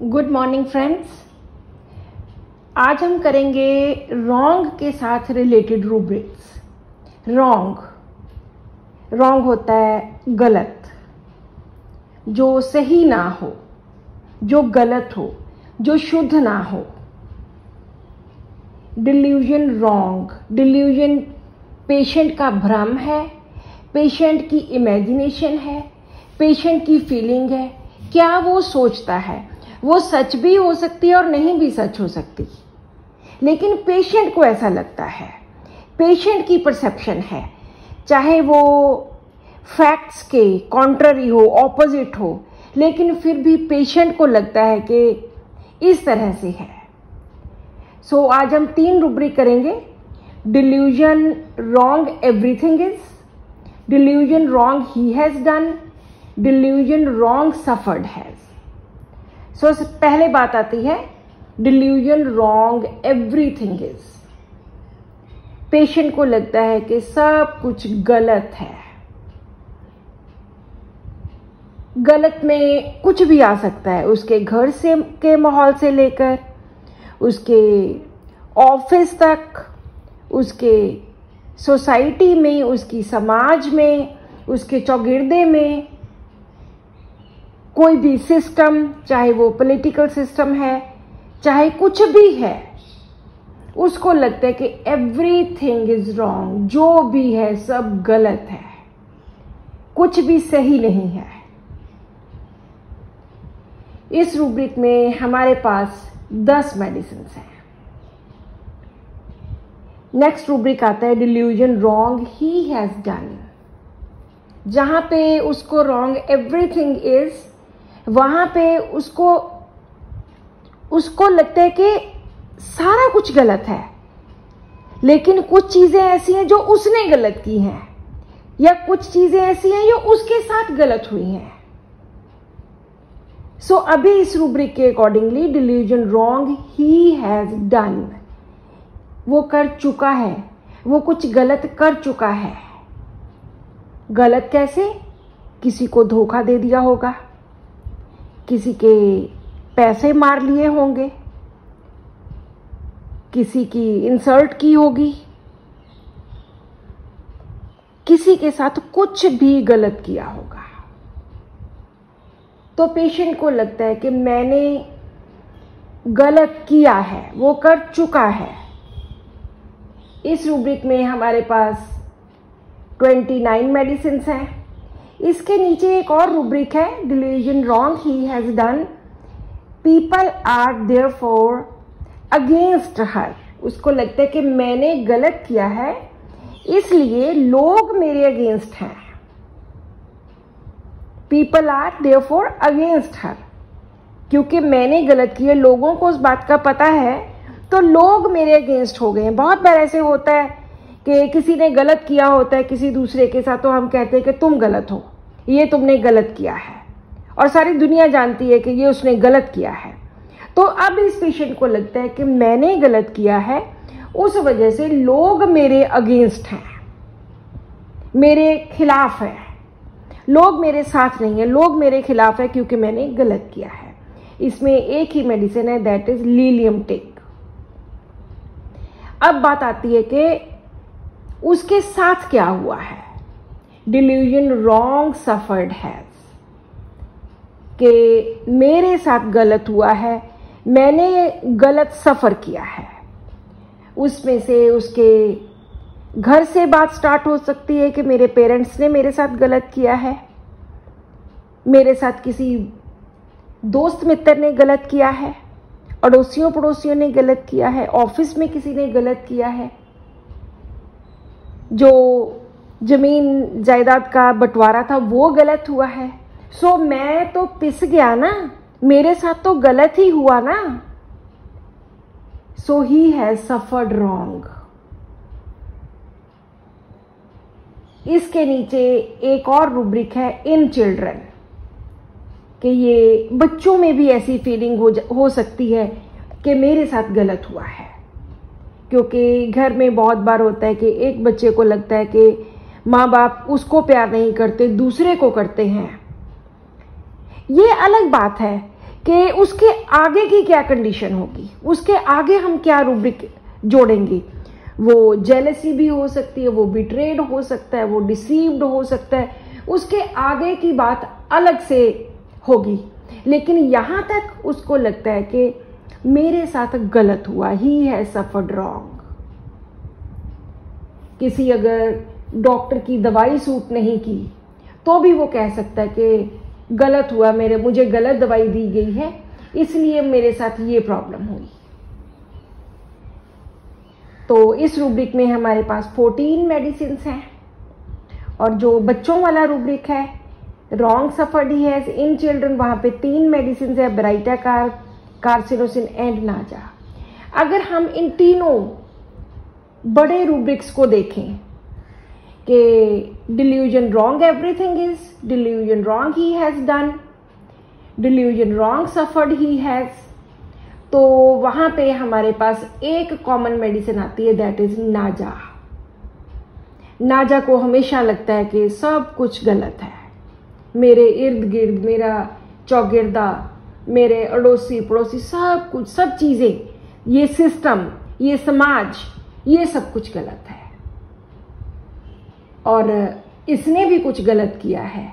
Good morning friends. आज हम करेंगे रॉन्ग के साथ रिलेटेड रूब्रिक्स। रॉन्ग होता है गलत, जो सही ना हो, जो गलत हो, जो शुद्ध ना हो। डिल्यूजन डिल्यूजन पेशेंट का भ्रम है, पेशेंट की इमेजिनेशन है, पेशेंट की फीलिंग है। क्या वो सोचता है वो सच भी हो सकती है और नहीं भी सच हो सकती, लेकिन पेशेंट को ऐसा लगता है। पेशेंट की परसेप्शन है, चाहे वो फैक्ट्स के कॉन्ट्ररी हो, ऑपोजिट हो, लेकिन फिर भी पेशेंट को लगता है कि इस तरह से है। सो आज हम 3 रूब्रिक करेंगे। Delusion wrong everything is, delusion wrong he has done, delusion wrong suffered has. So पहले बात आती है delusion wrong everything is. Patient को लगता है कि सब कुछ गलत है। गलत में कुछ भी आ सकता है, उसके घर से के माहौल से लेकर उसके ऑफिस तक, उसके सोसाइटी में, उसकी समाज में, उसके चौगिर्दे में। कोई भी सिस्टम, चाहे वो पॉलिटिकल सिस्टम है, चाहे कुछ भी है, उसको लगता है कि एवरीथिंग इज रॉन्ग। जो भी है सब गलत है, कुछ भी सही नहीं है। इस रूब्रिक में हमारे पास 10 मेडिसिन हैं। नेक्स्ट रूब्रिक आता है delusion wrong he has done. जहां पे उसको रॉन्ग एवरीथिंग इज, वहां पे उसको लगता है कि सारा कुछ गलत है, लेकिन कुछ चीजें ऐसी हैं जो उसने गलत की हैं, या कुछ चीजें ऐसी हैं जो उसके साथ गलत हुई हैं। सो अभी इस रूब्रिक के accordingly delusion wrong he has done, वो कर चुका है, वो कुछ गलत कर चुका है। गलत कैसे? किसी को धोखा दे दिया होगा, किसी के पैसे मार लिए होंगे, किसी की इंसल्ट की होगी, किसी के साथ कुछ भी गलत किया होगा। तो पेशेंट को लगता है कि मैंने गलत किया है, वो कर चुका है। इस रूब्रिक में हमारे पास 29 मेडिसिन हैं। इसके नीचे एक और रूब्रिक है delusion wrong he has done. People are therefore against her. उसको लगता है कि मैंने गलत किया है, इसलिए लोग मेरे अगेंस्ट हैं। People are therefore against her, क्योंकि मैंने गलत किया, लोगों को उस बात का पता है, तो लोग मेरे अगेंस्ट हो गए हैं। बहुत बार ऐसे होता है कि किसी ने गलत किया होता है किसी दूसरे के साथ, तो हम कहते हैं कि तुम गलत हो, ये तुमने गलत किया है, और सारी दुनिया जानती है कि ये उसने गलत किया है। तो अब इस पेशेंट को लगता है कि मैंने गलत किया है, उस वजह से लोग मेरे अगेंस्ट हैं, मेरे खिलाफ हैं। लोग मेरे साथ नहीं है, लोग मेरे खिलाफ है, क्योंकि मैंने गलत किया है। इसमें एक ही मेडिसिन है, दैट इज लीलियम टिक। अब बात आती है कि उसके साथ क्या हुआ है। डिल्यूजन रॉन्ग सफर्ड हैज, कि मेरे साथ गलत हुआ है, मैंने गलत सफर किया है। उसमें से उसके घर से बात स्टार्ट हो सकती है कि मेरे पेरेंट्स ने मेरे साथ गलत किया है, मेरे साथ किसी दोस्त मित्र ने गलत किया है, अड़ोसियों पड़ोसियों ने गलत किया है, ऑफिस में किसी ने गलत किया है, जो जमीन जायदाद का बंटवारा था वो गलत हुआ है। सो मैं तो पिस गया ना, मेरे साथ तो गलत ही हुआ ना। सो ही हैज सफर्ड रॉन्ग। इसके नीचे एक और रूब्रिक है इन चिल्ड्रन, कि ये बच्चों में भी ऐसी फीलिंग हो सकती है कि मेरे साथ गलत हुआ है। क्योंकि घर में बहुत बार होता है कि एक बच्चे को लगता है कि माँ बाप उसको प्यार नहीं करते, दूसरे को करते हैं। ये अलग बात है कि उसके आगे की क्या कंडीशन होगी, उसके आगे हम क्या रूब्रिक जोड़ेंगे। वो जेलसी भी हो सकती है, वो बिट्रेड हो सकता है, वो डिसीव्ड हो सकता है, उसके आगे की बात अलग से होगी। लेकिन यहाँ तक उसको लगता है कि मेरे साथ गलत हुआ, ही हैज सफर्ड रॉन्ग। किसी अगर डॉक्टर की दवाई सूट नहीं की तो भी वो कह सकता है कि गलत हुआ, मुझे गलत दवाई दी गई है, इसलिए मेरे साथ ये प्रॉब्लम हुई। तो इस रूब्रिक में हमारे पास 14 मेडिसिन हैं। और जो बच्चों वाला रूब्रिक है, wrong suffered he has in children, वहां पे 3 मेडिसिन है, ब्राइटाकार, कार्सिनोसिन एंड नाजा। अगर हम इन तीनों बड़े रूब्रिक्स को देखें कि delusion wrong everything is, delusion wrong he has done, delusion wrong suffered he has, तो वहां पे हमारे पास एक कॉमन मेडिसिन आती है, दैट इज नाजा। नाजा को हमेशा लगता है कि सब कुछ गलत है, मेरे इर्द गिर्द, मेरा चौगिर्दा, मेरे अड़ोसी पड़ोसी, सब कुछ, सब चीजें, ये सिस्टम, ये समाज, ये सब कुछ गलत है और इसने भी कुछ गलत किया है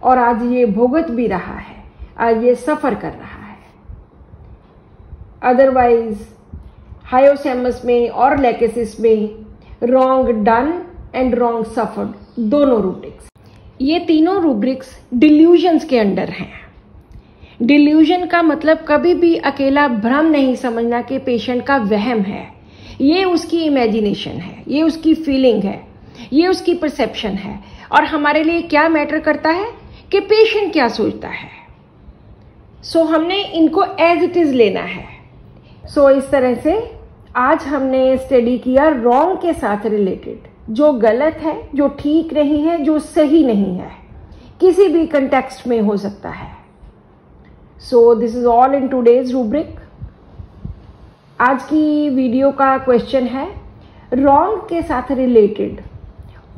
और आज ये भुगत भी रहा है, आज ये सफर कर रहा है। अदरवाइज हायोसेमस में और लेकेसिस में wrong done and wrong suffered, दोनों रूब्रिक्स, ये तीनों रूब्रिक्स डिल्यूजन्स के अंडर हैं। डिल्यूजन का मतलब कभी भी अकेला भ्रम नहीं समझना कि पेशेंट का वहम है, ये उसकी इमेजिनेशन है, ये उसकी फीलिंग है, ये उसकी परसेप्शन है। और हमारे लिए क्या मैटर करता है कि पेशेंट क्या सोचता है। सो हमने इनको एज इट इज लेना है। सो इस तरह से आज हमने स्टडी किया रॉन्ग के साथ रिलेटेड, जो गलत है, जो ठीक नहीं है, जो सही नहीं है, किसी भी कंटेक्स्ट में हो सकता है। So this is all in today's rubric. आज की वीडियो का क्वेश्चन है, रॉन्ग के साथ रिलेटेड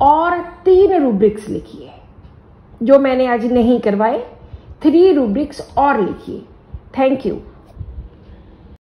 और 3 रूब्रिक्स लिखिए, जो मैंने आज नहीं करवाए, 3 रूब्रिक्स और लिखिए। Thank you.